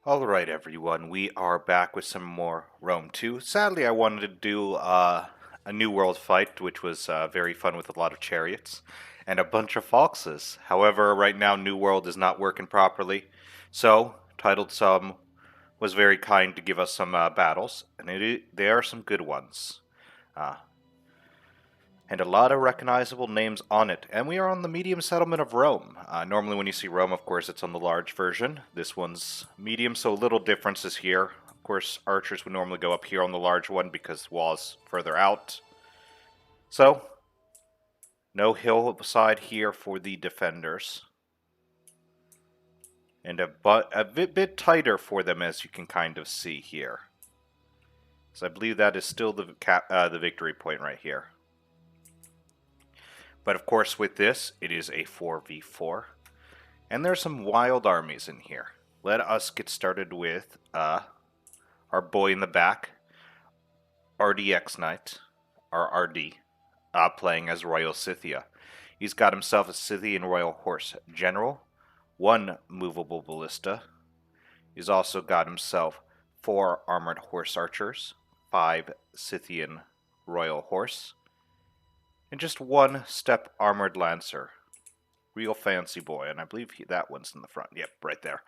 Alright everyone, we are back with some more Rome 2. Sadly I wanted to do a New World fight, which was very fun with a lot of chariots and a bunch of foxes. However, right now New World is not working properly, so Titled Sum was very kind to give us some battles, and they are some good ones. Uh, and a lot of recognizable names on it. And we are on the medium settlement of Rome. Normally when you see Rome, of course, it's on the large version. This one's medium, so little differences here. Of course, archers would normally go up here on the large one because the wall is further out. So, no hillside here for the defenders. And a bit tighter for them, as you can kind of see here. So I believe that is still the victory point right here. But of course with this, it is a 4v4. And there's some wild armies in here. Let us get started with our boy in the back, RDX Knight, our RD, playing as Royal Scythia. He's got himself a Scythian Royal Horse General, 1 movable ballista. He's also got himself 4 armored horse archers, 5 Scythian Royal Horse, and just 1 step armored lancer. Real fancy boy, and I believe that one's in the front. Yep, right there.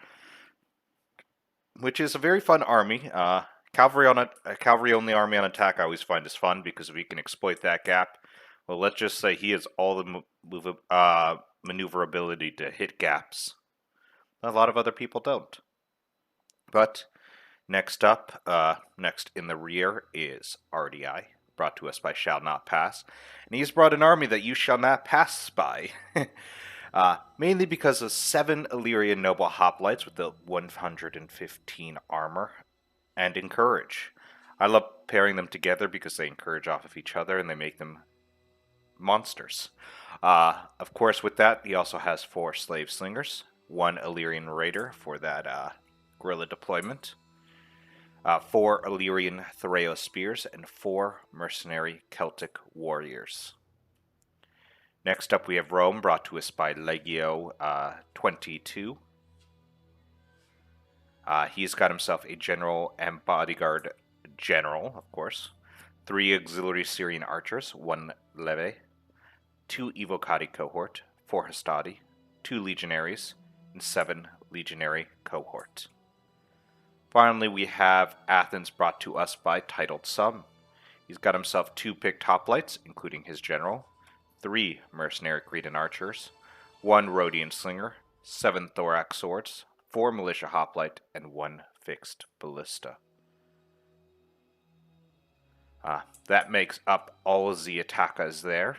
Which is a very fun army. Cavalry only army on attack I always find is fun because we can exploit that gap. Well, let's just say he has all the maneuverability to hit gaps. A lot of other people don't. But next up, next in the rear is RDI, brought to us by Shall Not Pass. And he's brought an army that you shall not pass by. Mainly because of 7 Illyrian Noble Hoplites with the 115 armor and Encourage. I love pairing them together because they encourage off of each other and they make them monsters. Of course, with that, he also has 4 Slave Slingers, 1 Illyrian Raider for that guerrilla deployment, 4 Illyrian Thereo Spears, and 4 Mercenary Celtic Warriors. Next up, we have Rome, brought to us by Legio 22. He's got himself a general and bodyguard general, of course, 3 auxiliary Syrian archers, 1 leve, 2 evocati cohort, 4 hastati, 2 legionaries, and 7 legionary cohort. Finally, we have Athens, brought to us by Titled Sum. He's got himself 2 picked hoplites, including his general, 3 mercenary Cretan archers, 1 Rhodian slinger, 7 thorax swords, 4 militia hoplite, and 1 fixed ballista. That makes up all of the attackers there.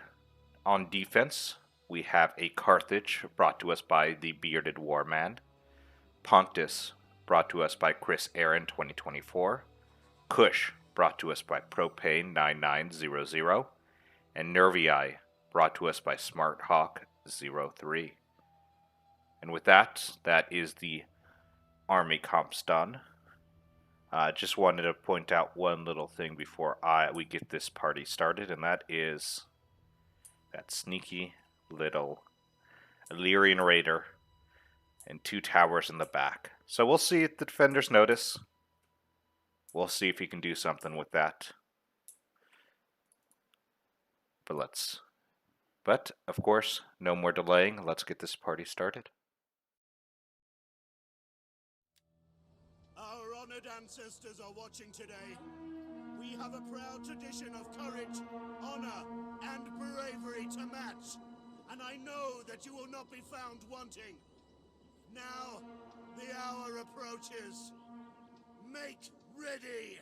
On defense, we have a Carthage, brought to us by the Bearded Warman, Pontus, brought to us by Chris Aaron 2024, Kush, brought to us by Propane 9900, and Nervii, brought to us by SmartHawk03. And with that, that is the army comps done. Just wanted to point out one little thing before we get this party started, and that is that sneaky little Illyrian Raider and 2 towers in the back. So we'll see if the defenders notice. We'll see if he can do something with that. But of course, no more delaying. Let's get this party started. Our honored ancestors are watching today. We have a proud tradition of courage, honor, and bravery to match. And I know that you will not be found wanting. Now, the hour approaches. Make ready!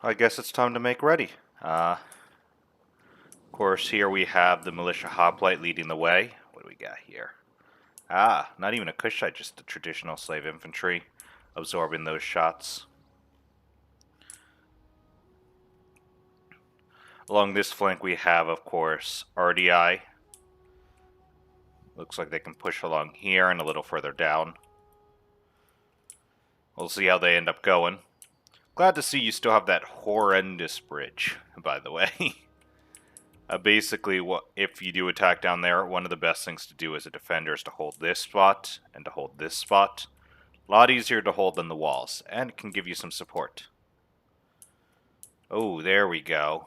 I guess it's time to make ready. Of course, here we have the militia hoplite leading the way. What do we got here? Not even a Kushite, just the traditional slave infantry absorbing those shots. Along this flank we have, of course, RDI. Looks like they can push along here and a little further down. We'll see how they end up going. Glad to see you still have that horrendous bridge, by the way. Basically, if you do attack down there, one of the best things to do as a defender is to hold this spot and to hold this spot. A lot easier to hold than the walls, and it can give you some support. Oh, there we go.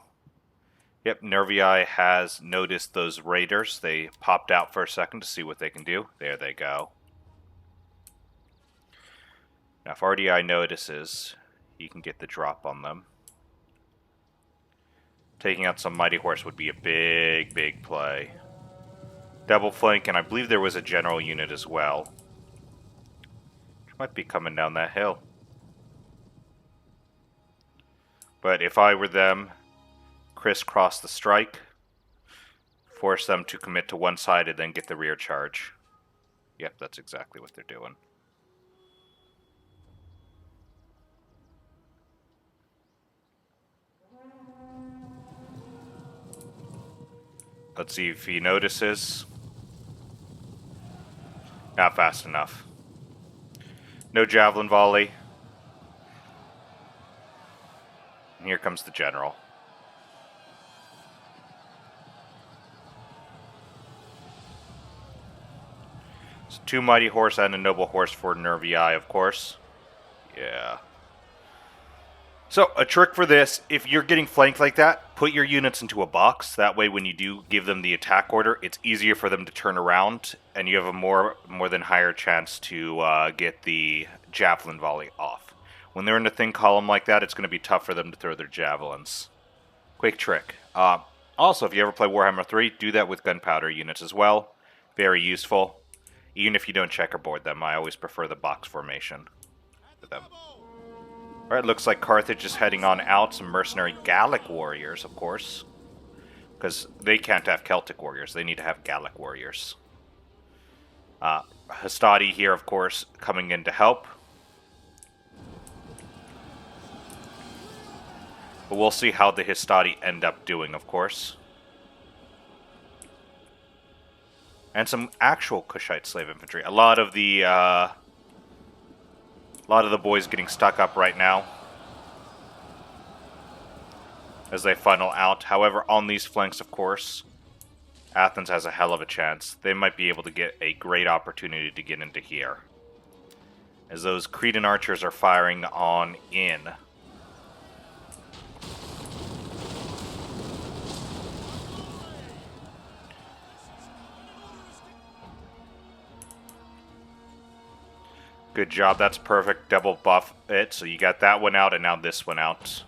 Yep, Nervii has noticed those raiders. They popped out for a second to see what they can do. There they go. Now, if RDI notices, he can get the drop on them. Taking out some Mighty Horse would be a big, big play. Double flank, and I believe there was a general unit as well. Which might be coming down that hill. But if I were them, crisscross the strike, force them to commit to one side and then get the rear charge. Yep, that's exactly what they're doing. Let's see if he notices. Not fast enough. No javelin volley. And here comes the general. So 2 Mighty Horse and a Noble Horse for Nervii, of course. Yeah. So, a trick for this, if you're getting flanked like that, put your units into a box. That way, when you do give them the attack order, it's easier for them to turn around, and you have a more than higher chance to get the javelin volley off. When they're in a thin column like that, it's going to be tough for them to throw their javelins. Quick trick. Also, if you ever play Warhammer 3, do that with gunpowder units as well. Very useful. Even if you don't checkerboard them, I always prefer the box formation for them. Alright, looks like Carthage is heading on out. Some mercenary Gallic warriors, of course. Because they can't have Celtic warriors. They need to have Gallic warriors. Hastati here, of course, coming in to help. But we'll see how the Hastati end up doing, of course. And some actual Kushite slave infantry. A lot of the boys getting stuck up right now as they funnel out. However, on these flanks, of course, Athens has a hell of a chance. They might be able to get a great opportunity to get into here, as those Cretan archers are firing on in. Good job, that's perfect. Double buff it, so you got that one out and now this one out.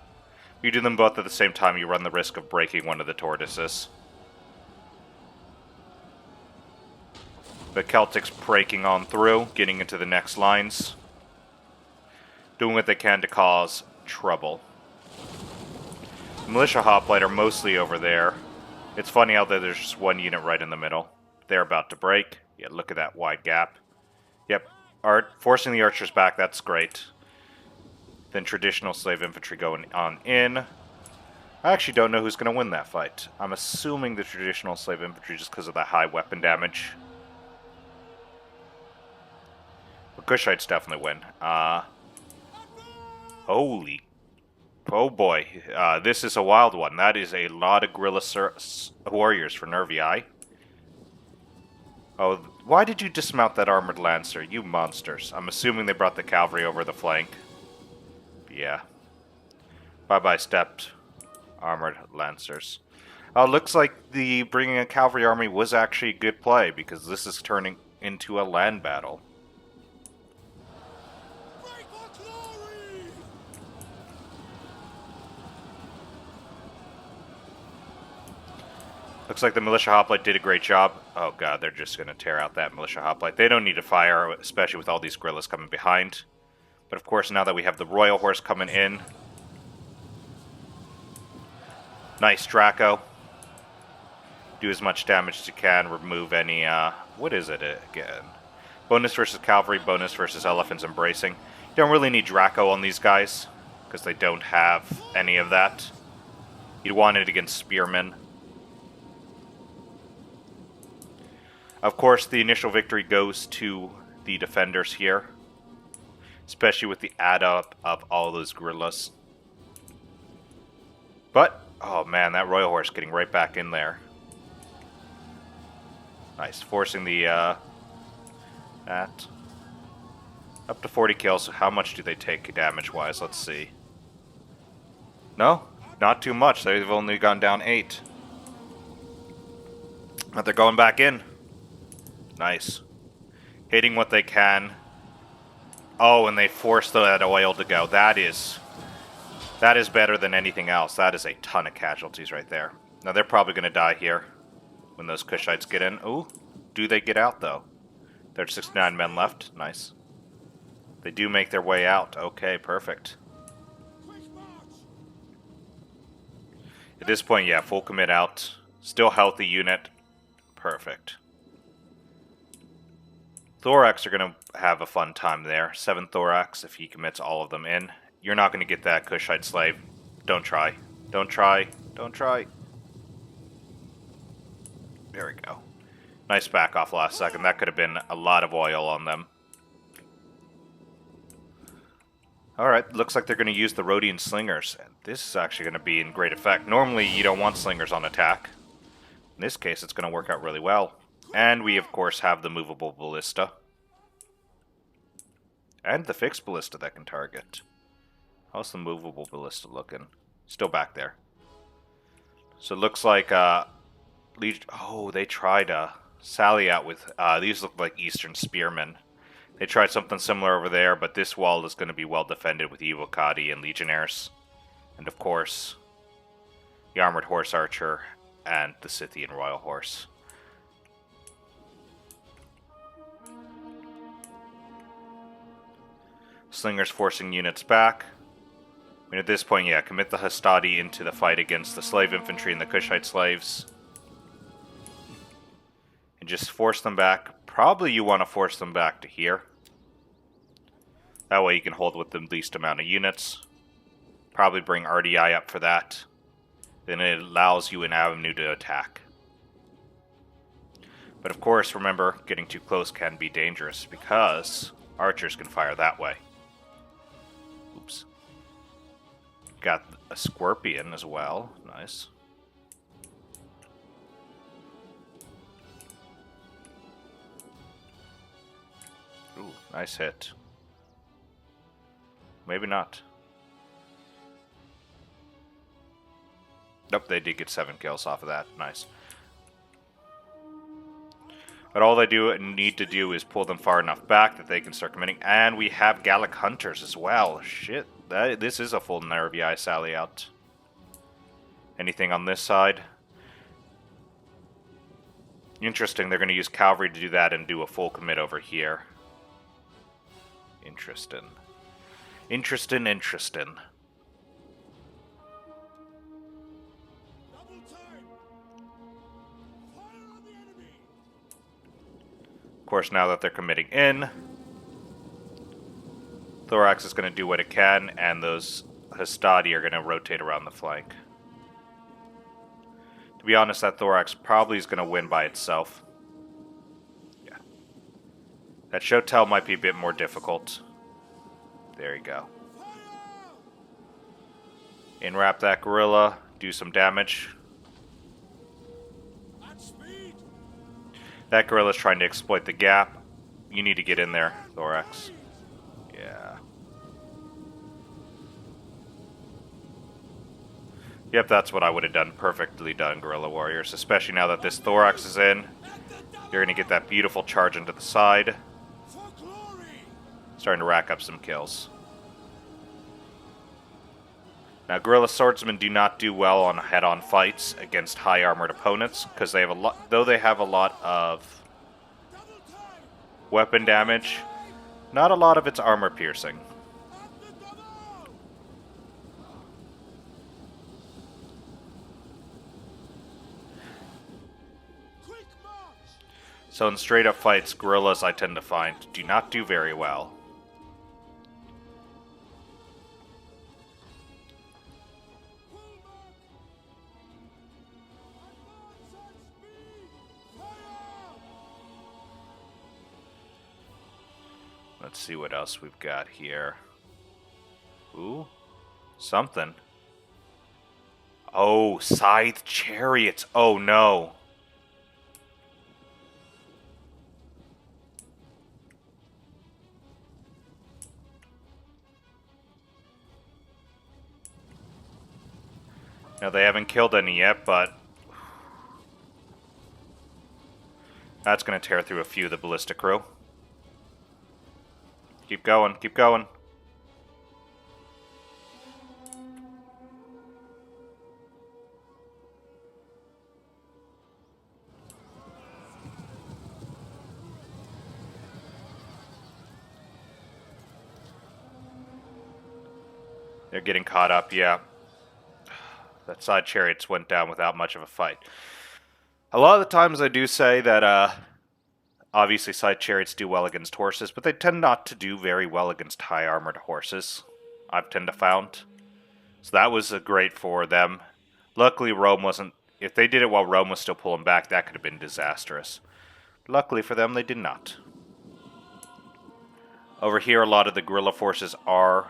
You do them both at the same time, you run the risk of breaking one of the tortoises. The Celtics breaking on through, getting into the next lines. Doing what they can to cause trouble. The militia hoplite are mostly over there. It's funny how there's just one unit right in the middle. They're about to break. Yeah, look at that wide gap. Yep. Forcing the archers back, that's great. Then traditional slave infantry going on in. I actually don't know who's going to win that fight. I'm assuming the traditional slave infantry just because of the high weapon damage. But Kushites definitely win. Holy. Oh boy. This is a wild one. That is a lot of guerrilla warriors for Nervii. Oh, why did you dismount that armored lancer? You monsters. I'm assuming they brought the cavalry over the flank. Yeah. Bye-bye, stepped armored lancers. Looks like the bringing a cavalry army was actually a good play, because this is turning into a land battle. Looks like the militia hoplite did a great job. Oh god, they're just going to tear out that militia hoplite. They don't need to fire, especially with all these guerrillas coming behind. But of course, now that we have the royal horse coming in. Nice, Draco. Do as much damage as you can. Remove any, what is it again? Bonus versus cavalry, bonus versus elephants embracing. You don't really need Draco on these guys, because they don't have any of that. You'd want it against spearmen. Of course, the initial victory goes to the defenders here, especially with the add-up of all those guerrillas. But Oh man, that Royal Horse getting right back in there. Nice, forcing the that. Up to 40 kills. How much do they take damage-wise? Let's see. No, not too much. They've only gone down 8. But they're going back in. Nice. Hitting what they can. Oh, and they forced that oil to go. That is better than anything else. That is a ton of casualties right there. Now they're probably going to die here when those Kushites get in. Ooh, do they get out though? There's 69 men left. Nice. They do make their way out. Okay, perfect. At this point, yeah, full commit out. Still healthy unit. Perfect. Thorax are going to have a fun time there. 7 Thorax if he commits all of them in. You're not going to get that Kushite slave. Don't try. Don't try. Don't try. There we go. Nice back off last second. That could have been a lot of oil on them. Alright, looks like they're going to use the Rhodian Slingers. This is actually going to be in great effect. Normally, you don't want Slingers on attack. In this case, it's going to work out really well. And we, of course, have the movable Ballista. And the fixed Ballista that can target. How's the movable Ballista looking? Still back there. So it looks like, Legion... Oh, they tried sally out with... these look like Eastern Spearmen. They tried something similar over there, but this wall is going to be well defended with Evocati and Legionnaires. And of course, the Armored Horse Archer and the Scythian Royal Horse. Slingers forcing units back. I mean, at this point, yeah, commit the Hastati into the fight against the slave infantry and the Kushite slaves. And just force them back. Probably you want to force them back to here. That way you can hold with the least amount of units. Probably bring RDI up for that. Then it allows you an avenue to attack. But of course, remember, getting too close can be dangerous because archers can fire that way. Oops. Got a Scorpion as well. Nice. Ooh, nice hit. Maybe not. Nope, they did get 7 kills off of that. Nice. But all they need to do is pull them far enough back that they can start committing. And we have Gallic Hunters as well. Shit, this is a full Nervii sally out. Anything on this side? Interesting, they're going to use cavalry to do that and do a full commit over here. Interesting. Interesting. Of course, now that they're committing in, Thorax is going to do what it can, and those Hastati are going to rotate around the flank. To be honest, that Thorax probably is going to win by itself. Yeah. That Shotel might be a bit more difficult. There you go. Inwrap that gorilla, do some damage. That gorilla's trying to exploit the gap. You need to get in there, Thorax. Yeah. Yep, that's what I would have done. Perfectly done, Guerrilla Warriors. Especially now that this Thorax is in. You're going to get that beautiful charge into the side. Starting to rack up some kills. Now, Guerrilla Swordsmen do not do well on head-on fights against high-armored opponents, because they have a lot. Though they have a lot of weapon damage, not a lot of it's armor piercing. So in straight-up fights, guerrillas, I tend to find, do not do very well. Let's see what else we've got here. Ooh, something. Oh, scythe chariots. Oh no. Now they haven't killed any yet, but that's going to tear through a few of the ballista crew. Keep going, keep going. They're getting caught up, yeah. That side chariots went down without much of a fight. A lot of the times I do say that, obviously side chariots do well against horses, but they tend not to do very well against high armored horses, I've tend to found. So that was great for them. Luckily Rome wasn't... If they did it while Rome was still pulling back, that could have been disastrous. Luckily for them, they did not. Over here, a lot of the guerrilla forces are...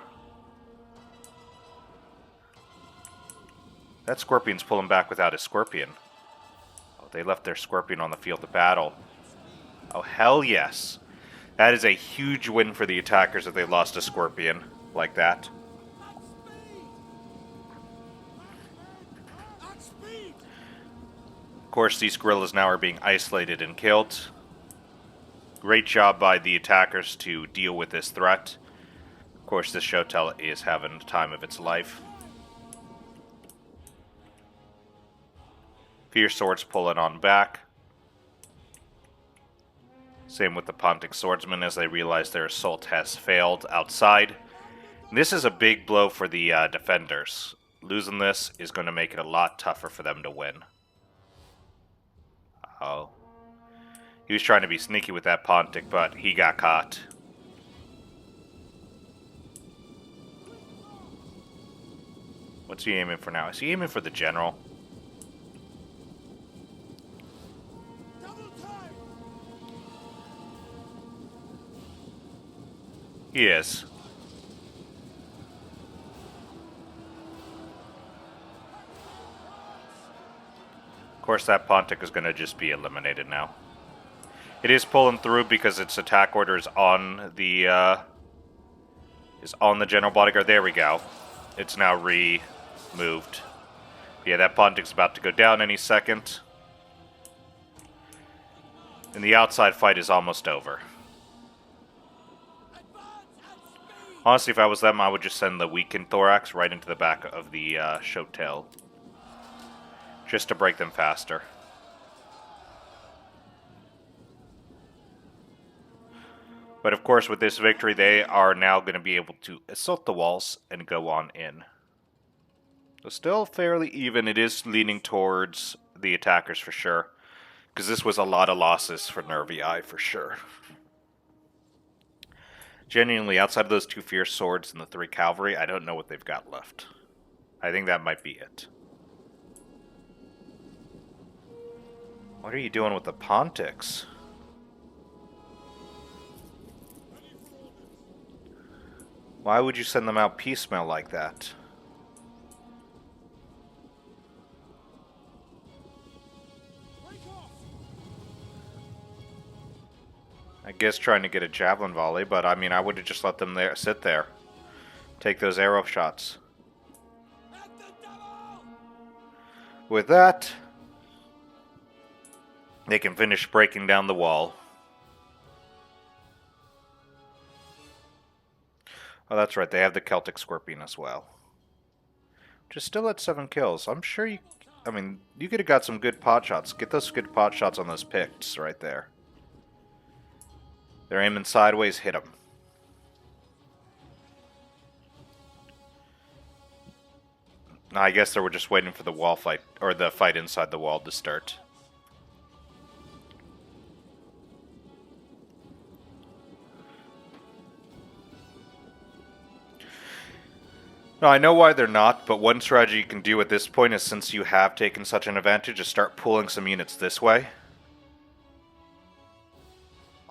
That Scorpion's pulling back without his Scorpion. Oh, they left their Scorpion on the field of battle. Oh, hell yes. That is a huge win for the attackers if they lost a Scorpion like that. Of course, these guerrillas now are being isolated and killed. Great job by the attackers to deal with this threat. Of course, this Shotel is having the time of its life. Fierce swords pulling on back. Same with the Pontic swordsmen as they realize their assault has failed outside. And this is a big blow for the defenders. Losing this is going to make it a lot tougher for them to win. Oh. He was trying to be sneaky with that Pontic, but he got caught. What's he aiming for now? Is he aiming for the general? He is. Of course, that Pontic is going to just be eliminated now. It is pulling through because its attack order is on the general bodyguard. There we go. It's now removed. Yeah, that Pontic's about to go down any second. And the outside fight is almost over. Honestly, if I was them, I would just send the weakened Thorax right into the back of the Shotel. Just to break them faster. But of course, with this victory, they are now going to be able to assault the walls and go on in. So still fairly even. It is leaning towards the attackers for sure. Because this was a lot of losses for Nervii for sure. Genuinely, outside of those 2 fierce swords and the 3 cavalry, I don't know what they've got left. I think that might be it. What are you doing with the Pontics? Why would you send them out piecemeal like that? I guess trying to get a javelin volley, but I mean, I would have just let them sit there. Take those arrow shots. With that, they can finish breaking down the wall. Oh, that's right, they have the Celtic Scorpion as well. Which is still at 7 kills. I'm sure you... I mean, you could have got some good pot shots. Get those good pot shots on those Picts right there. They're aiming sideways, hit them. I guess they were just waiting for the wall fight, or the fight inside the wall to start. Now, I know why they're not, but one strategy you can do at this point is, since you have taken such an advantage, is start pulling some units this way.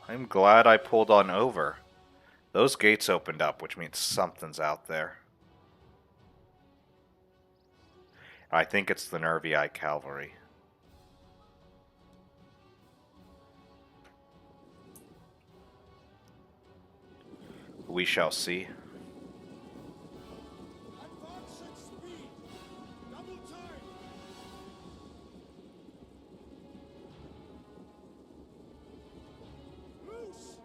I'm glad I pulled on over. Those gates opened up, which means something's out there. I think it's the Nervii cavalry. We shall see. Advance at speed. Double time. Loose.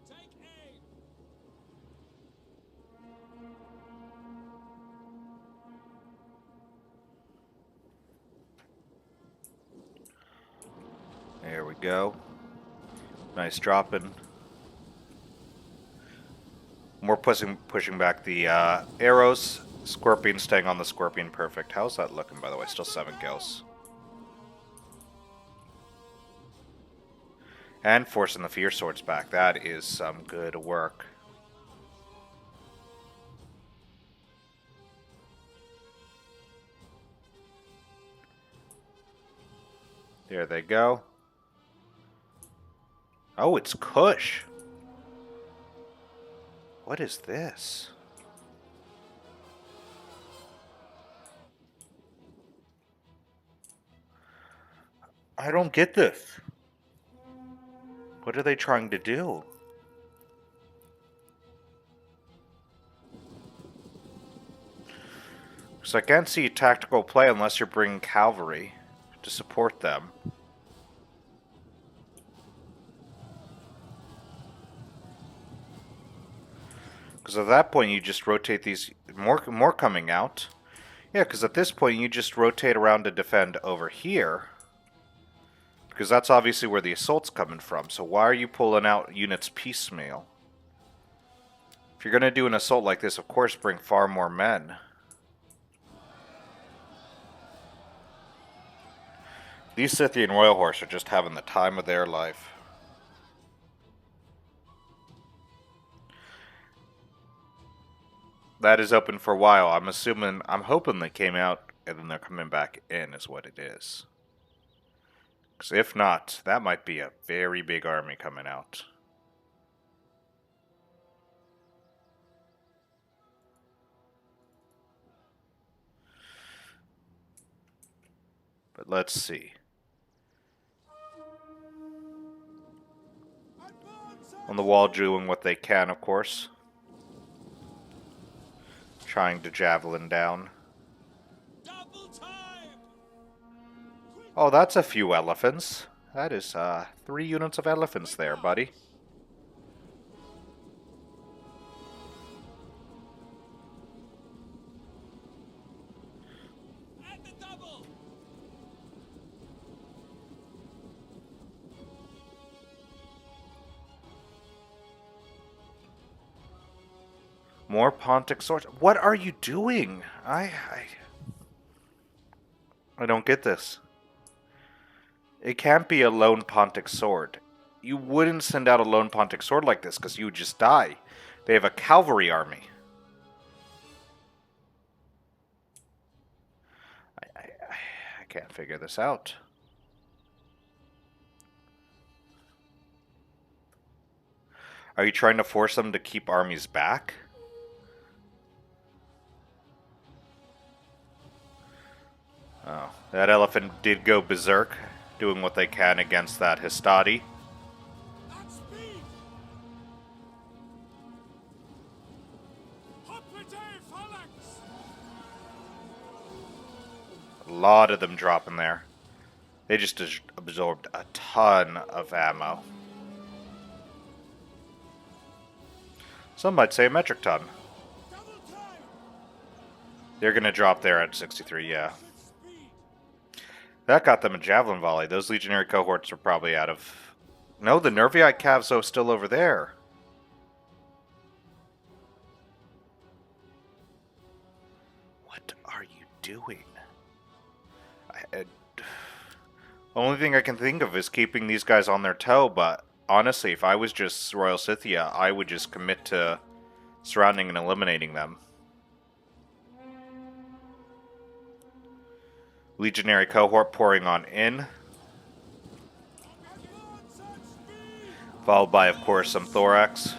Take aim. There we go. Nice dropping. More pushing back the arrows. Scorpion staying on the Scorpion. Perfect. How's that looking, by the way? Still 7 kills. And forcing the Fear Swords back. That is some good work. There they go. Oh, it's Kush. What is this? I don't get this. What are they trying to do? Because I can't see tactical play unless you're bringing cavalry to support them. Because at that point you just rotate these, more coming out. Yeah, because at this point you just rotate around to defend over here. Because that's obviously where the assault's coming from. So why are you pulling out units piecemeal? If you're going to do an assault like this, of course bring far more men. These Scythian Royal Horse are just having the time of their life. That is open for a while. I'm hoping they came out and then they're coming back in is what it is. Because if not, that might be a very big army coming out. But let's see. On the wall doing what they can, of course. Trying to javelin down. Oh, that's a few elephants. That is 3 units of elephants there, buddy. More Pontic swords. What are you doing? I don't get this. It can't be a lone Pontic sword. You wouldn't send out a lone Pontic sword like this because you would just die. They have a cavalry army. I can't figure this out. Are you trying to force them to keep armies back? Oh, that elephant did go berserk, doing what they can against that Hastati. A lot of them dropping there. They just absorbed a ton of ammo. Some might say a metric ton. They're going to drop there at 63, yeah. That got them a javelin volley. Those legionary cohorts are probably out of... No, the Nervii Cavs are still over there. What are you doing? The only thing I can think of is keeping these guys on their toe, but honestly, if I was just Royal Scythia, I would just commit to surrounding and eliminating them. Legionary cohort pouring on in. Followed by, of course, some thorax.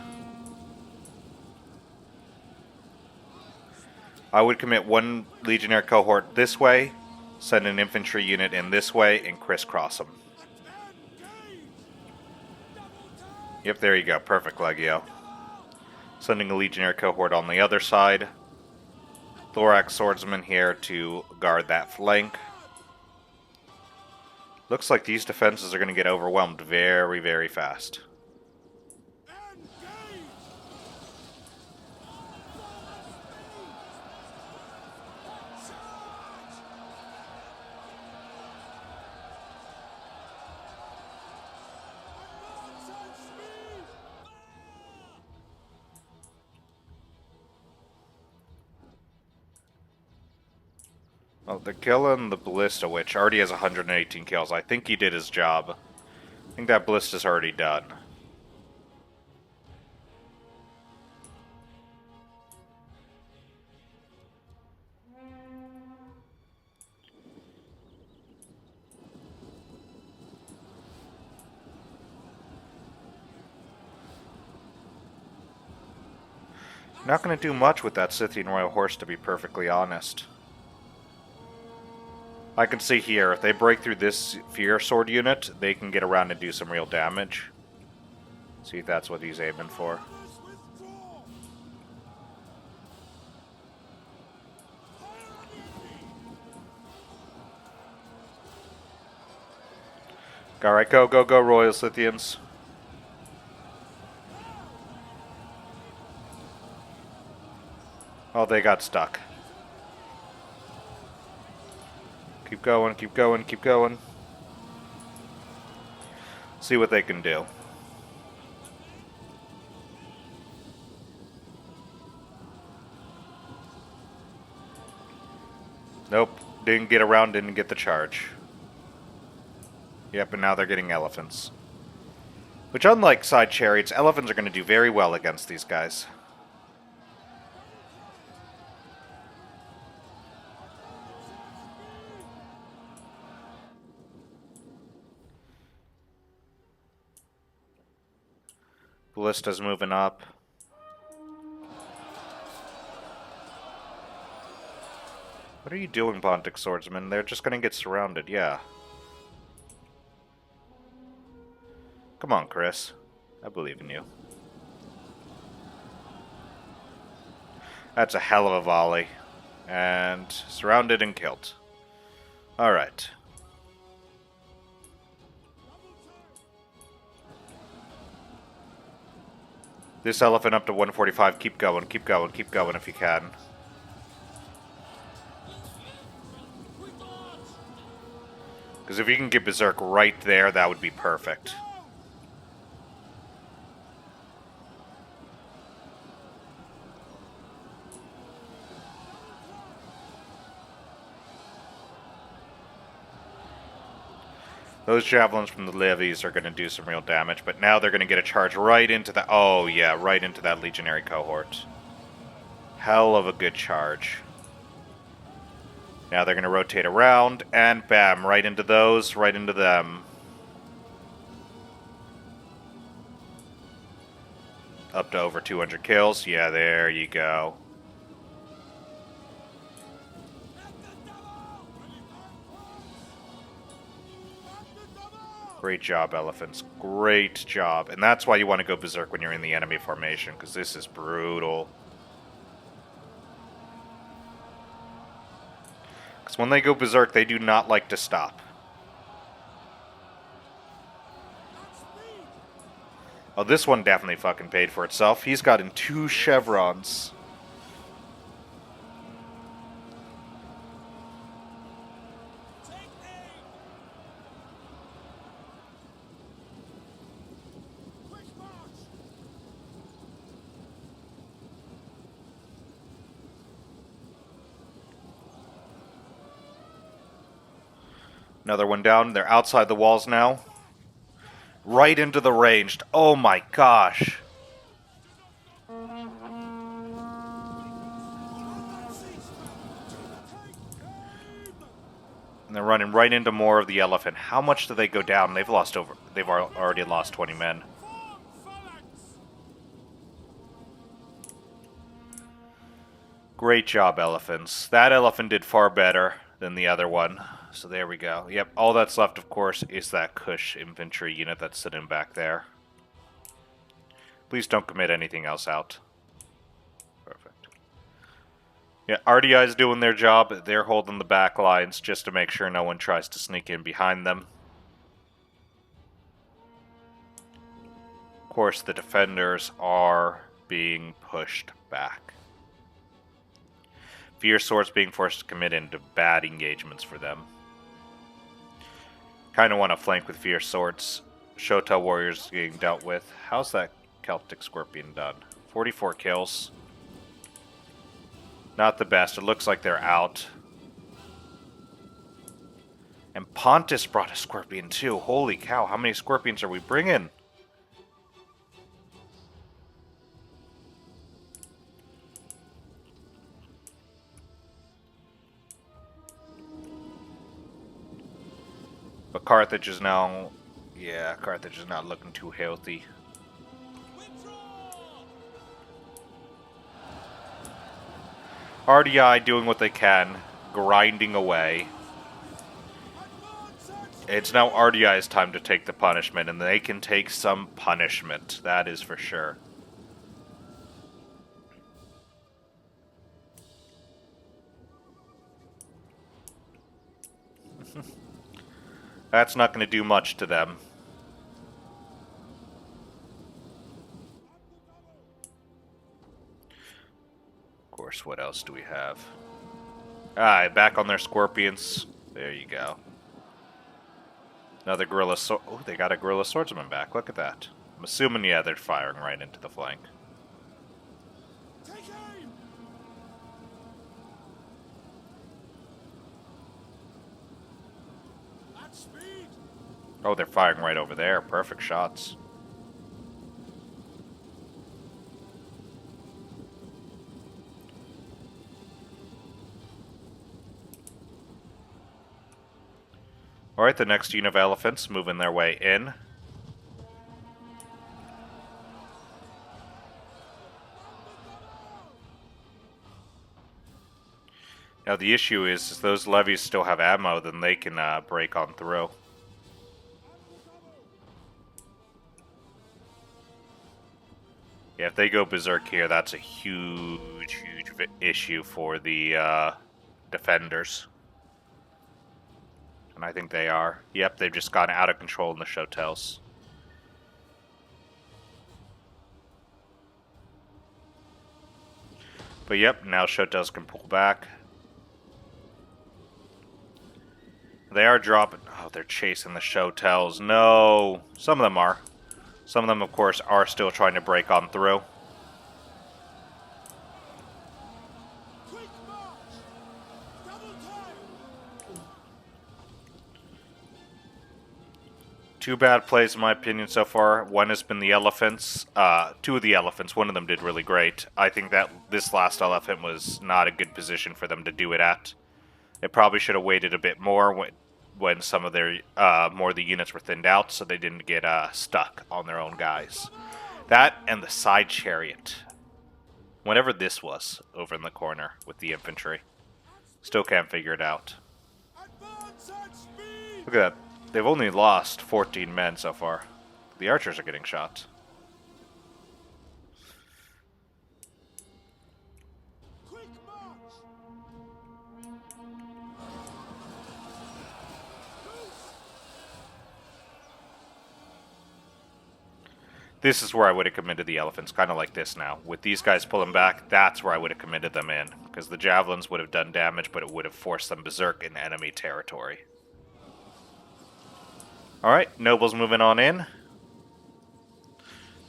I would commit one Legionnaire cohort this way, send an infantry unit in this way, and crisscross them. Yep, there you go. Perfect, Legio. Sending a Legionnaire cohort on the other side. Thorax Swordsman here to guard that flank. Looks like these defenses are going to get overwhelmed very, very fast. Well, they're killing the Ballista, which already has 118 kills. I think he did his job. I think that Ballista's already done. Not going to do much with that Scythian Royal Horse, to be perfectly honest. I can see here, if they break through this Fear Sword unit, they can get around and do some real damage. See if that's what he's aiming for. Alright, go, go, go, Royal Scythians. Oh, they got stuck. Keep going, keep going, keep going. See what they can do. Nope, didn't get around, didn't get the charge. Yep, and now they're getting elephants. Which, unlike side chariots, elephants are going to do very well against these guys. Ballista's moving up. What are you doing, Pontic Swordsman? They're just gonna get surrounded, yeah. Come on, Chris. I believe in you. That's a hell of a volley. And surrounded and killed. Alright. This elephant up to 145. Keep going, keep going, keep going if you can. Because if you can get Berserk right there, that would be perfect. Those javelins from the levies are going to do some real damage, but now they're going to get a charge right into the... Oh, yeah, right into that legionary cohort. Hell of a good charge. Now they're going to rotate around, and bam, right into those, right into them. Up to over 200 kills. Yeah, there you go. Great job, elephants. Great job. And that's why you want to go berserk when you're in the enemy formation, because this is brutal. Because when they go berserk, they do not like to stop. Oh, this one definitely fucking paid for itself. He's gotten 2 chevrons. Another one down. They're outside the walls now. Right into the ranged. Oh my gosh. And they're running right into more of the elephant. How much do they go down? They've already lost 20 men. Great job, elephants. That elephant did far better than the other one. So there we go. Yep, all that's left, of course, is that Kush infantry unit that's sitting back there. Please don't commit anything else out. Perfect. Yeah, RDI's doing their job. They're holding the back lines just to make sure no one tries to sneak in behind them. Of course, the defenders are being pushed back. Fierce Swords being forced to commit into bad engagements for them. Kind of want to flank with Fierce Swords. Shotel Warriors getting dealt with. How's that Celtic Scorpion done? 44 kills. Not the best. It looks like they're out. And Pontus brought a Scorpion too. Holy cow, how many Scorpions are we bringing? But Carthage is now... Yeah, Carthage is not looking too healthy. RDI doing what they can, grinding away. It's now RDI's time to take the punishment, and they can take some punishment, that is for sure. That's not going to do much to them. Of course, what else do we have? Back on their Scorpions. There you go. Another Guerrilla Sword. Oh, they got a Guerrilla Swordsman back. Look at that. I'm assuming, yeah, they're firing right into the flank. Take aim! At speed! Oh, they're firing right over there. Perfect shots. Alright, the next unit of elephants moving their way in. Now the issue is if those levies still have ammo, then they can break on through. Yeah, if they go berserk here, that's a huge issue for the defenders. And I think they are. Yep, they've just gotten out of control in the Shotels. But yep, now Shotels can pull back. They are dropping... Oh, they're chasing the Shotels. No! Some of them are. Some of them, of course, are still trying to break on through. Quick march! Double time! Two bad plays, in my opinion, so far. One has been the elephants. Two of the elephants. One of them did really great. I think that this last elephant was not a good position for them to do it at. They probably should have waited a bit more when some of their more of the units were thinned out, so they didn't get stuck on their own guys. That and the side chariot. Whatever this was over in the corner with the infantry. Still can't figure it out. Advance at speed! Look at that. They've only lost 14 men so far. The archers are getting shot. Quick march! This is where I would have committed the elephants, kind of like this now. With these guys pulling back, that's where I would have committed them in. Because the javelins would have done damage, but it would have forced them berserk in enemy territory. Alright, nobles moving on in.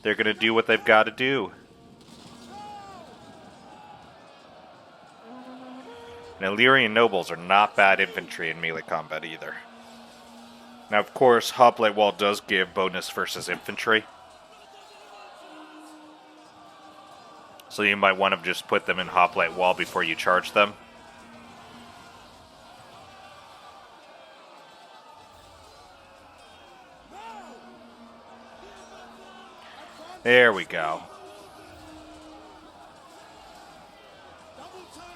They're going to do what they've got to do. And Illyrian nobles are not bad infantry in melee combat either. Now, of course, Hoplite Wall does give bonus versus infantry. So you might want to just put them in Hoplite Wall before you charge them. There we go. Double time!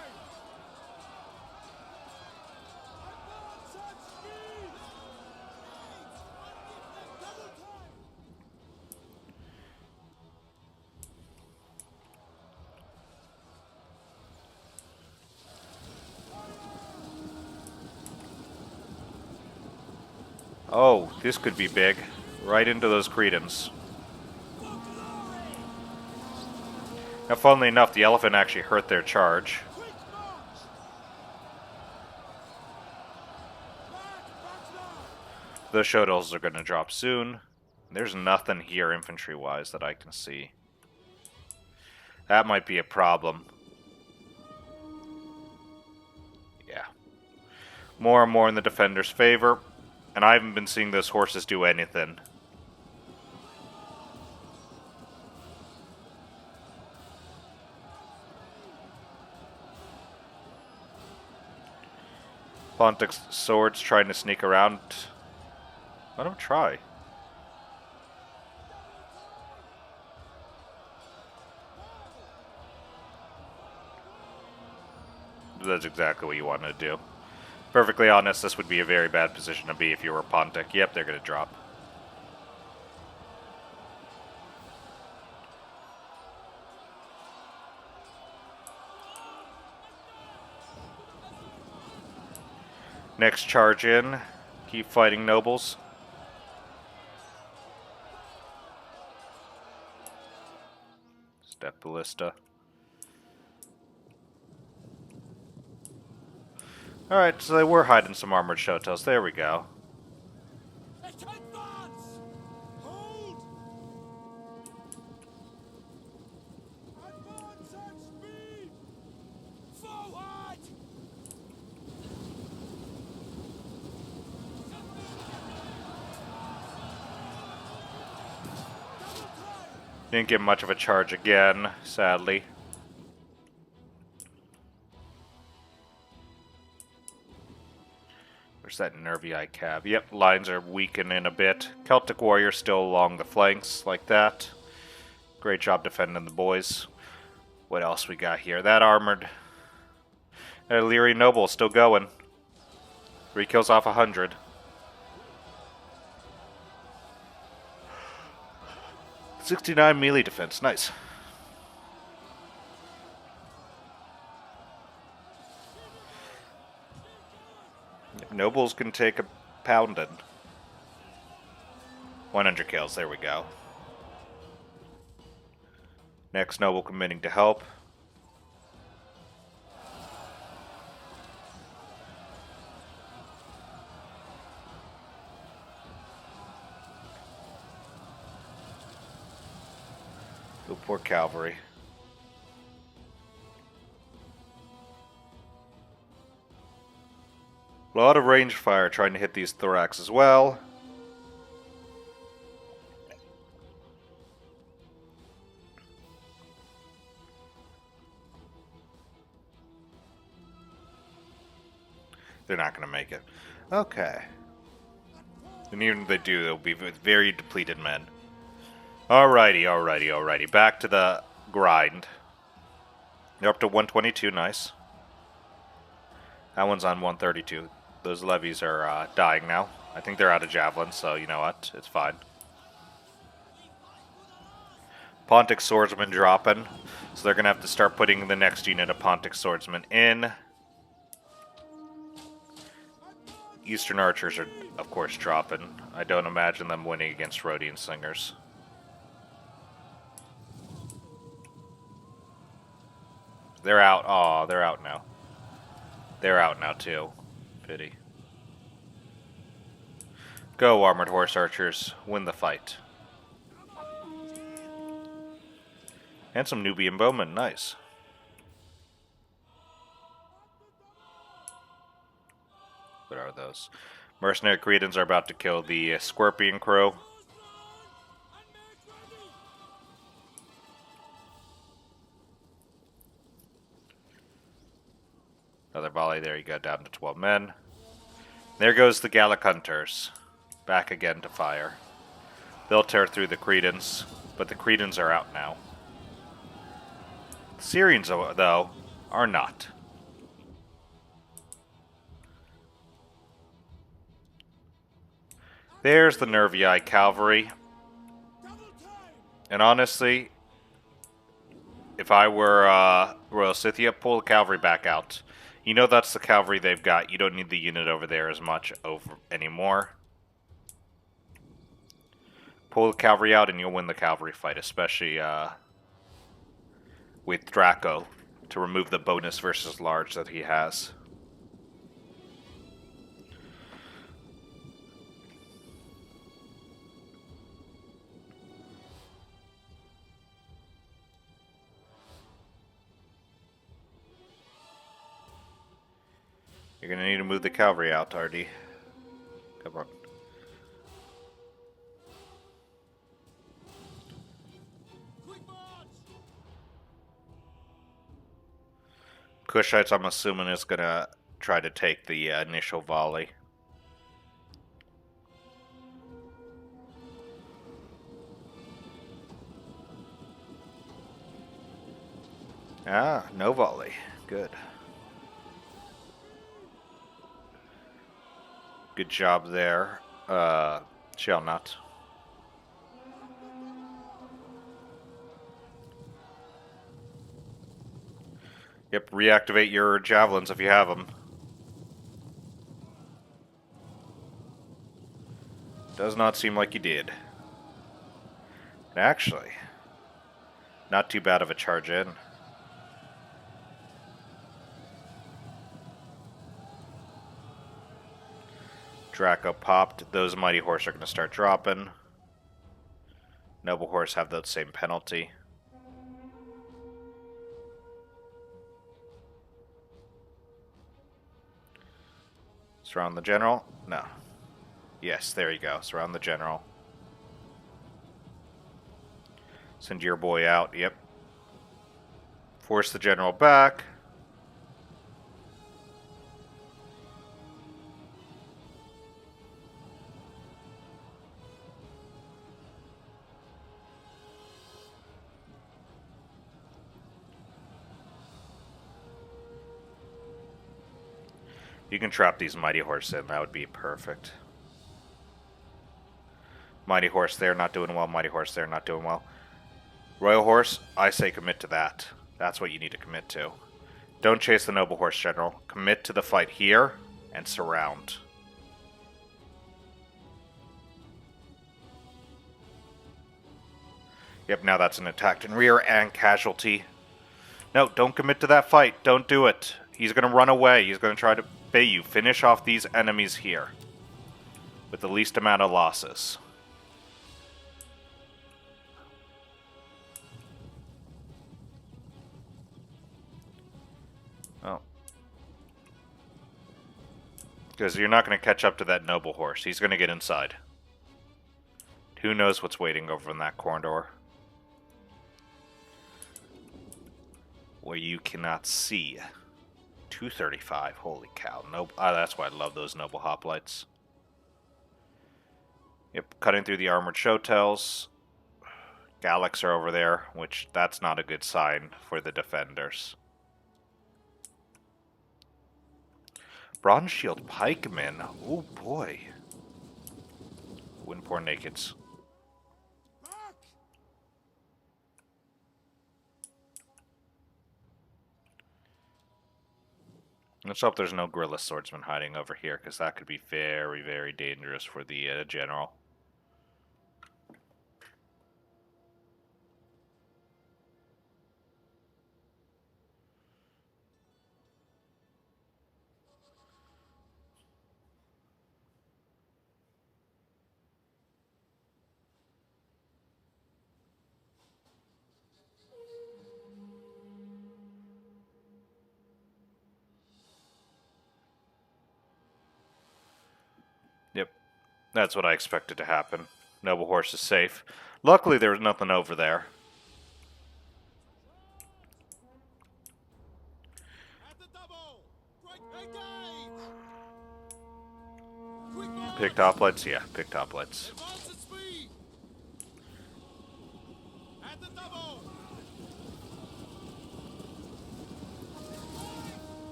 Oh, this could be big. Right into those Cretans. Now, funnily enough, the elephant actually hurt their charge. Those Shodels are going to drop soon. There's nothing here infantry-wise that I can see. That might be a problem. Yeah. More and more in the defender's favor. And I haven't been seeing those horses do anything. Pontic's swords trying to sneak around. Let him try. That's exactly what you want to do. Perfectly honest, this would be a very bad position to be if you were Pontic. Yep, they're going to drop. Next charge in. Keep fighting nobles. Step ballista. Alright, so they were hiding some armored Shotos. There we go. Advance! Hold! Advance at speed! Forward! Didn't get much of a charge again, sadly. Where's that Nervii cab? Yep, lines are weakening a bit. Celtic warrior still along the flanks, like that. Great job defending the boys. What else we got here? That armored Illyrian noble still going. 3 kills off 100. .69 melee defense, nice. Nobles can take a pounding. 100 kills, there we go. Next noble committing to help. Oh, poor cavalry. A lot of range fire trying to hit these thorax as well. They're not going to make it. Okay. And even if they do, they'll be with very depleted men. Alrighty. Back to the grind. They're up to 122, nice. That one's on 132. Those levies are dying now. I think they're out of javelins, so you know what? It's fine. Pontic swordsman dropping. So they're going to have to start putting the next unit of Pontic swordsmen in. Eastern archers are, of course, dropping. I don't imagine them winning against Rhodian slingers. They're out. Aw, they're out now. They're out now, too. Pity. Go, armored horse archers. Win the fight. And some Nubian bowmen. Nice. What are those? Mercenary Cretans are about to kill the Scorpion Crow. Another volley. There you go, down to 12 men. There goes the Gallic Hunters. Back again to fire. They'll tear through the Cretans, but the Cretans are out now. The Syrians, though, are not. There's the Nervii cavalry. And honestly, if I were Royal Scythia, pull the cavalry back out. You know that's the cavalry they've got. You don't need the unit over there as much anymore. Pull the cavalry out and you'll win the cavalry fight, especially with Draco, to remove the bonus versus large that he has. You're gonna need to move the cavalry out, RD. Come on. Kushites, I'm assuming, is gonna try to take the initial volley. Ah, no volley. Good. Good job there, Shall not. Yep, reactivate your javelins if you have them. Does not seem like you did. And actually, not too bad of a charge in. Draco popped. Those Mighty Horse are going to start dropping. Noble Horse have that same penalty. Surround the general? No. Yes, there you go. Surround the general. Send your boy out. Yep. Force the general back. You can trap these Mighty Horse in. That would be perfect. Mighty Horse there, not doing well. Mighty Horse there, not doing well. Royal Horse, I say commit to that. That's what you need to commit to. Don't chase the Noble Horse, General. Commit to the fight here and surround. Yep, now that's an attacked in rear and casualty. No, don't commit to that fight. Don't do it. He's going to run away. He's going to try to bait you. Finish off these enemies here with the least amount of losses. Oh. Because you're not going to catch up to that Noble Horse. He's going to get inside. Who knows what's waiting over in that corridor? Where you cannot see. 235. Holy cow. Nope. That's why I love those Noble Hoplites. Yep, cutting through the armored Shotels. Galax are over there, which that's not a good sign for the defenders. Bronze Shield Pikemen. Oh boy. Windpour Nakeds. Let's hope there's no Guerrilla Swordsman hiding over here, because that could be very, very dangerous for the general. Yep, that's what I expected to happen. Noble Horse is safe. Luckily, there was nothing over there. Picked hoplites? Yeah, picked hoplites.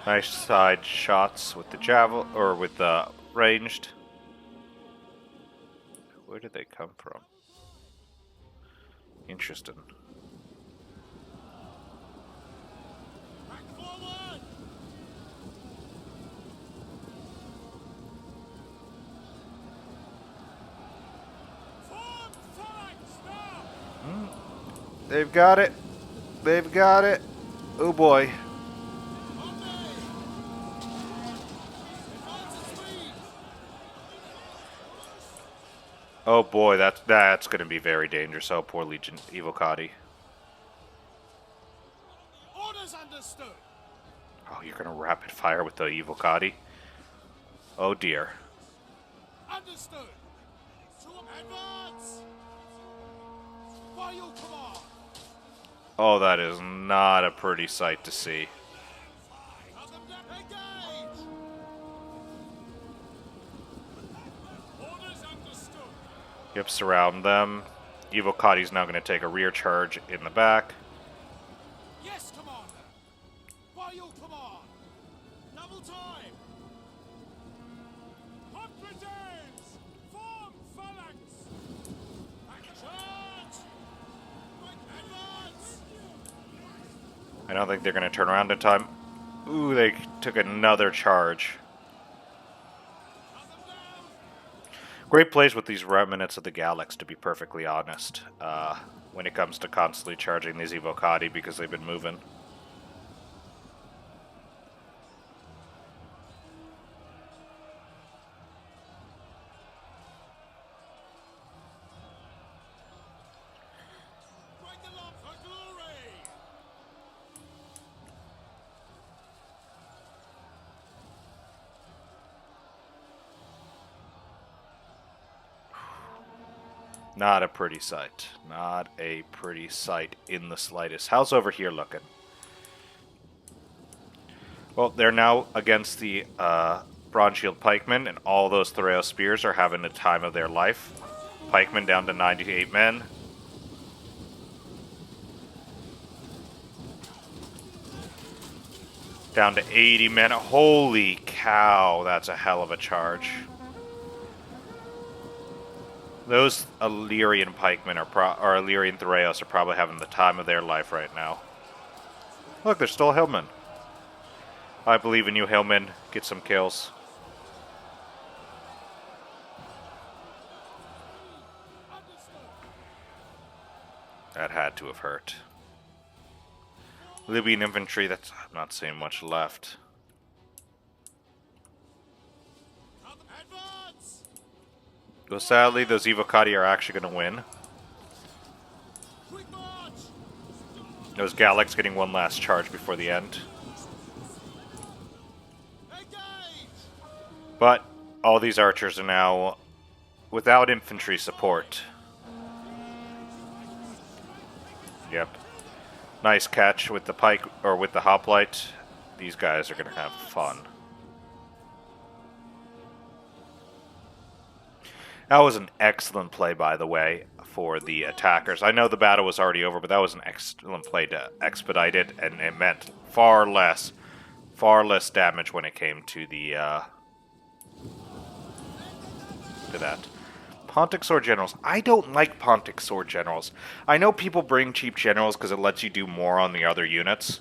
Nice side shots with the javelin, or with the ranged. Where did they come from? Interesting. They've got it. They've got it. Oh boy. Oh boy, that's going to be very dangerous. Oh, poor Legion Evocati. Orders understood. Oh, you're going to rapid fire with the Evocati? Oh dear. Understood. To advance. By your command. Oh, that is not a pretty sight to see. Cut them down. Engage. Orders understood. Yep, surround them. Evocati's now going to take a rear charge in the back. Yes, Commander. By your command. Double time. Confidence. Form phalanx. Back charge. Quick advance. I don't think they're going to turn around in time. Ooh, they took another charge. Cut them down. Great plays with these remnants of the Galax, to be perfectly honest, when it comes to constantly charging these Evocati because they've been moving. Break the lock for glory. Not a pretty sight. Not a pretty sight in the slightest. How's over here looking? Well, they're now against the Bronze Shield Pikemen, and all those Threo Spears are having the time of their life. Pikemen down to 98 men. Down to 80 men. Holy cow, that's a hell of a charge. Those Illyrian pikemen or Illyrian Thraeos are probably having the time of their life right now. Look, there's still Hillmen. I believe in you, Hillmen. Get some kills. That had to have hurt. Libyan infantry, I'm not seeing much left. Advance. Well, sadly, those Evocati are actually going to win. Quick march. Those Galax getting one last charge before the end. Engage. But all these archers are now without infantry support. Yep. Nice catch with the pike or with the hoplite. These guys are going to have fun. That was an excellent play, by the way, for the attackers. I know the battle was already over, but that was an excellent play to expedite it, and it meant far less damage when it came to the to that. Pontic Sword Generals. I don't like Pontic Sword Generals. I know people bring cheap generals because it lets you do more on the other units.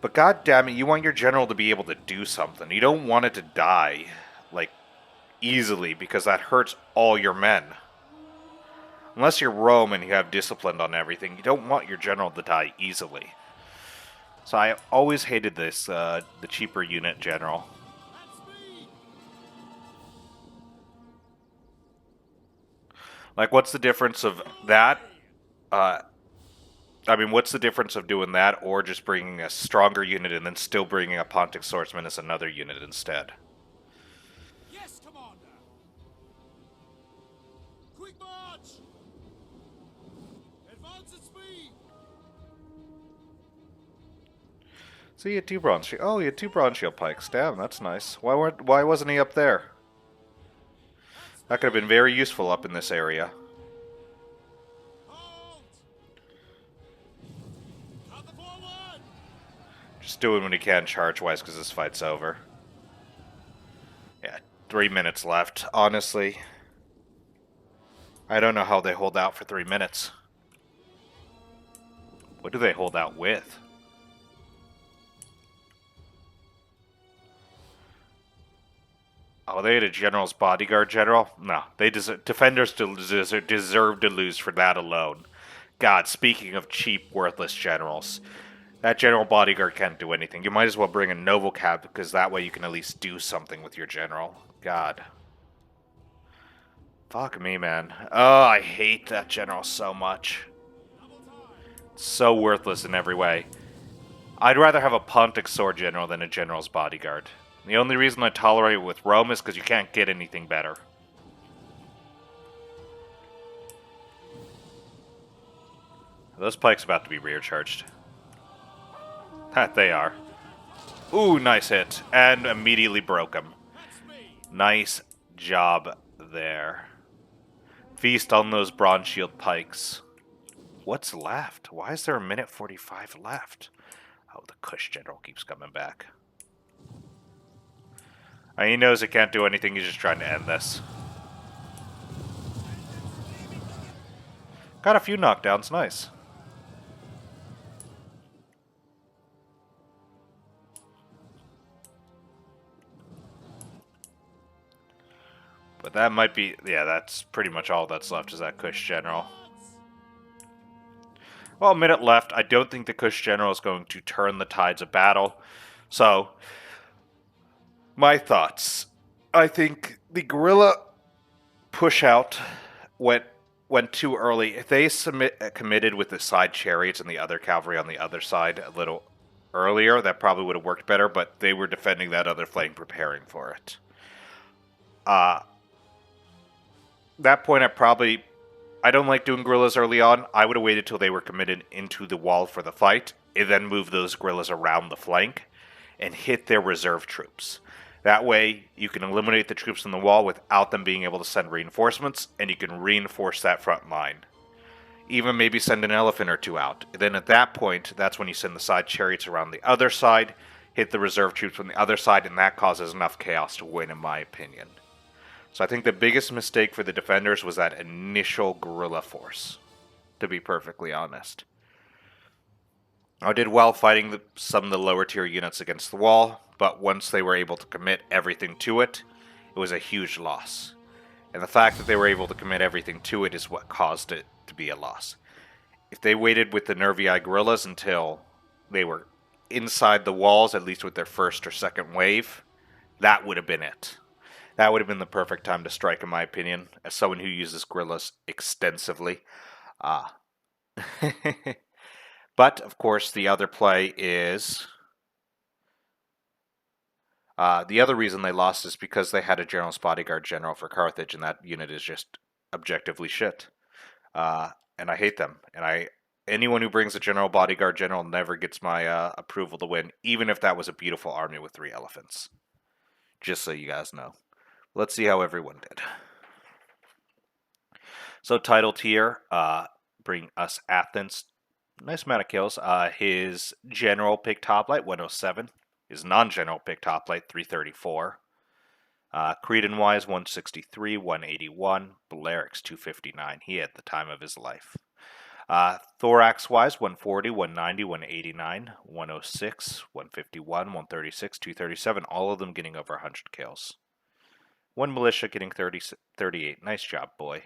But god damn it, you want your general to be able to do something. You don't want it to die, like, easily, because that hurts all your men. Unless you're Rome and you have discipline on everything, you don't want your general to die easily. So I always hated this, the cheaper unit general. Like, what's the difference of that? I mean, what's the difference of doing that or just bringing a stronger unit and then still bringing a Pontic Swordsman as another unit instead? Yes, Commander. Quick march. Advance at speed. So you had two Bronze Shield. Oh, you had two Bronze Shield Pikes. Damn, that's nice. Why wasn't he up there? That could have been very useful up in this area. Halt. Cut the forward. Just doing what he can charge-wise because this fight's over. Yeah, 3 minutes left. Honestly, I don't know how they hold out for 3 minutes. What do they hold out with? Oh, they had a general's bodyguard general? No, they defenders deserve to lose for that alone. God, speaking of cheap, worthless generals, that general bodyguard can't do anything. You might as well bring a noble cab, because that way you can at least do something with your general. God. Fuck me, man. Oh, I hate that general so much. It's so worthless in every way. I'd rather have a Pontic sword general than a general's bodyguard. The only reason I tolerate it with Rome is because you can't get anything better. Those pikes about to be rear charged. That they are. Ooh, nice hit. And immediately broke him. Nice job there. Feast on those bronze shield pikes. What's left? Why is there a minute 45 left? Oh, the Kush general keeps coming back. He knows he can't do anything, he's just trying to end this. Got a few knockdowns, nice. But that might be... yeah, that's pretty much all that's left is that Kush general. Well, a minute left. I don't think the Kush general is going to turn the tides of battle. So, my thoughts. I think the guerrilla push out went too early. If they committed with the side chariots and the other cavalry on the other side a little earlier, that probably would have worked better, but they were defending that other flank, preparing for it. That point, I don't like doing guerrillas early on. I would have waited till they were committed into the wall for the fight, and then move those guerrillas around the flank and hit their reserve troops. That way, you can eliminate the troops on the wall without them being able to send reinforcements, and you can reinforce that front line. Even maybe send an elephant or two out. Then at that point, that's when you send the side chariots around the other side, hit the reserve troops on the other side, and that causes enough chaos to win, in my opinion. So I think the biggest mistake for the defenders was that initial guerrilla force, to be perfectly honest. I did well fighting some of the lower tier units against the wall, but once they were able to commit everything to it, it was a huge loss. And the fact that they were able to commit everything to it is what caused it to be a loss. If they waited with the Nervii guerrillas until they were inside the walls, at least with their first or second wave, that would have been it. That would have been the perfect time to strike, in my opinion, as someone who uses guerrillas extensively. But, of course, the other play is... the other reason they lost is because they had a general's bodyguard general for Carthage, and that unit is just objectively shit. And I hate them. And anyone who brings a general bodyguard general never gets my approval to win, even if that was a beautiful army with 3 elephants. Just so you guys know. Let's see how everyone did. So title tier, bring us Athens. Nice amount of kills. His general picked hoplite, 107. His non-general picked hoplite, 334. Cretan-wise, 163, 181. Balearics, 259. He had the time of his life. Thorax-wise, 140, 190, 189, 106, 151, 136, 237. All of them getting over 100 kills. One militia getting 38. Nice job, boy.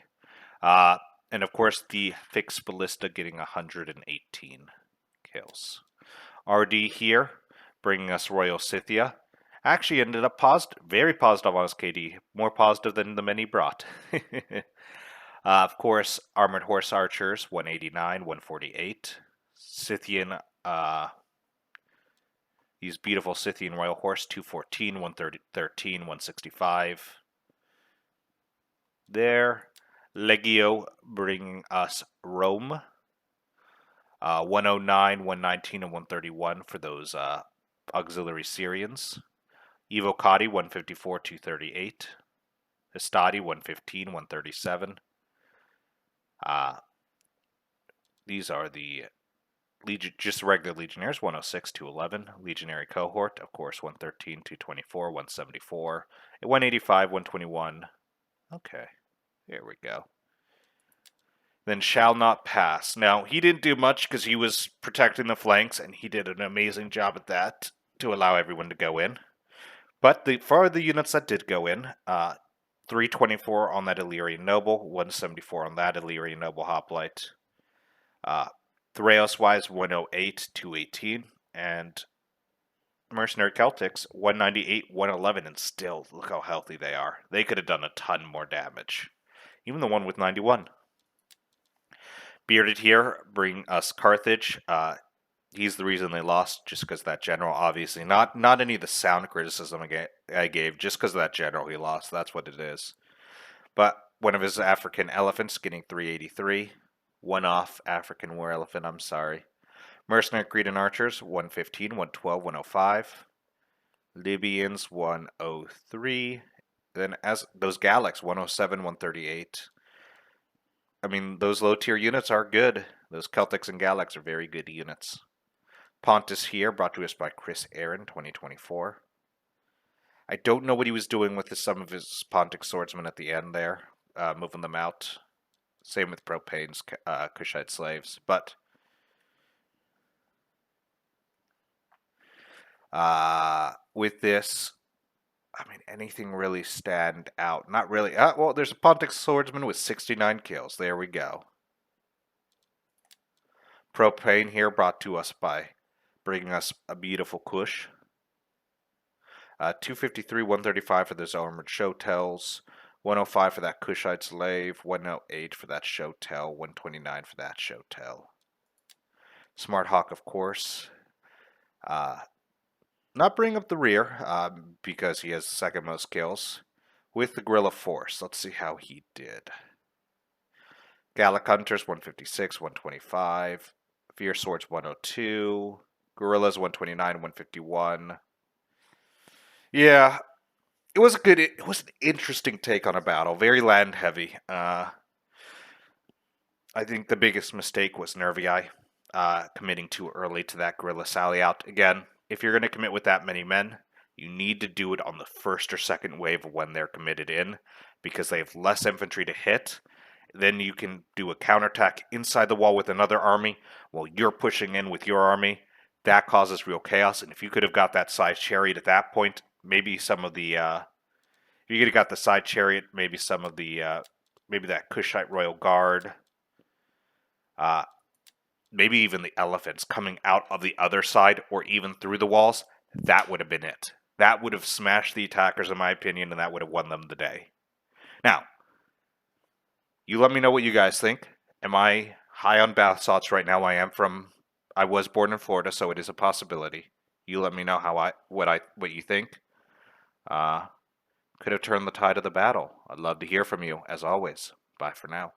And of course, the fixed ballista getting 118 kills. RD here, bringing us Royal Scythia. Actually ended up very positive on his KD. More positive than the many brought. Of course, Armored Horse Archers, 189, 148. Scythian, these beautiful Scythian Royal Horse, 214, 113, 165. There. Legio bringing us Rome. 109, 119, and 131 for those auxiliary Syrians. Evocati, 154, 238. Hastati, 115, 137. These are the just regular Legionnaires, 106, 211. Legionary Cohort, of course, 113, 224, 174. 185, 121. Okay, here we go. Then Shall Not Pass. Now, he didn't do much because he was protecting the flanks, and he did an amazing job at that to allow everyone to go in. But for the units that did go in, 324 on that Illyrian Noble, 174 on that Illyrian Noble Hoplite. Thraos-wise, 108, 218. And Mercenary Celtics, 198, 111. And still, look how healthy they are. They could have done a ton more damage. Even the one with 91. Bearded here bring us Carthage. He's the reason they lost, just because that general, obviously. Not any of the sound criticism I gave, just because of that general he lost. That's what it is. But one of his African elephants getting 383. One off African war elephant, I'm sorry. Mercenary Cretan Archers, 115, 112, 105. Libyans, 103. Then as those Galax, 107, 138. I mean, those low tier units are good. Those Celtics and Galax are very good units. Pontus here, brought to us by Chris Aaron, 2024. I don't know what he was doing with some of his Pontic swordsmen at the end there, moving them out. Same with Propane's Kushite slaves. But with this, I mean, anything really stand out? Not really. Well, there's a Pontic swordsman with 69 kills. There we go. Propane here, brought to us by bringing us a beautiful Kush. 253, 135 for those armored Showtells. 105 for that Kushite slave. 108 for that Showtell. 129 for that Showtell. Smart Hawk, of course. Not bring up the rear, because he has the second most kills. With the Guerrilla Force, let's see how he did. Gallic Hunters, 156, 125. Fierce Swords, 102. Guerrillas, 129, 151. Yeah, it was an interesting take on a battle. Very land heavy. I think the biggest mistake was Nervii, committing too early to that guerrilla sally out. Again, if you're going to commit with that many men, you need to do it on the first or second wave when they're committed in, because they have less infantry to hit. Then you can do a counterattack inside the wall with another army while you're pushing in with your army. That causes real chaos. And if you could have got that side chariot at that point, maybe some of the if you could have got the side chariot, maybe some of the maybe that Kushite Royal Guard, maybe even the elephants coming out of the other side or even through the walls, that would have been it. That would have smashed the attackers, in my opinion, and that would have won them the day. Now, you let me know what you guys think. Am I high on bath salts right now? I was born in Florida, so it is a possibility. You let me know what you think. Could have turned the tide of the battle. I'd love to hear from you, as always. Bye for now.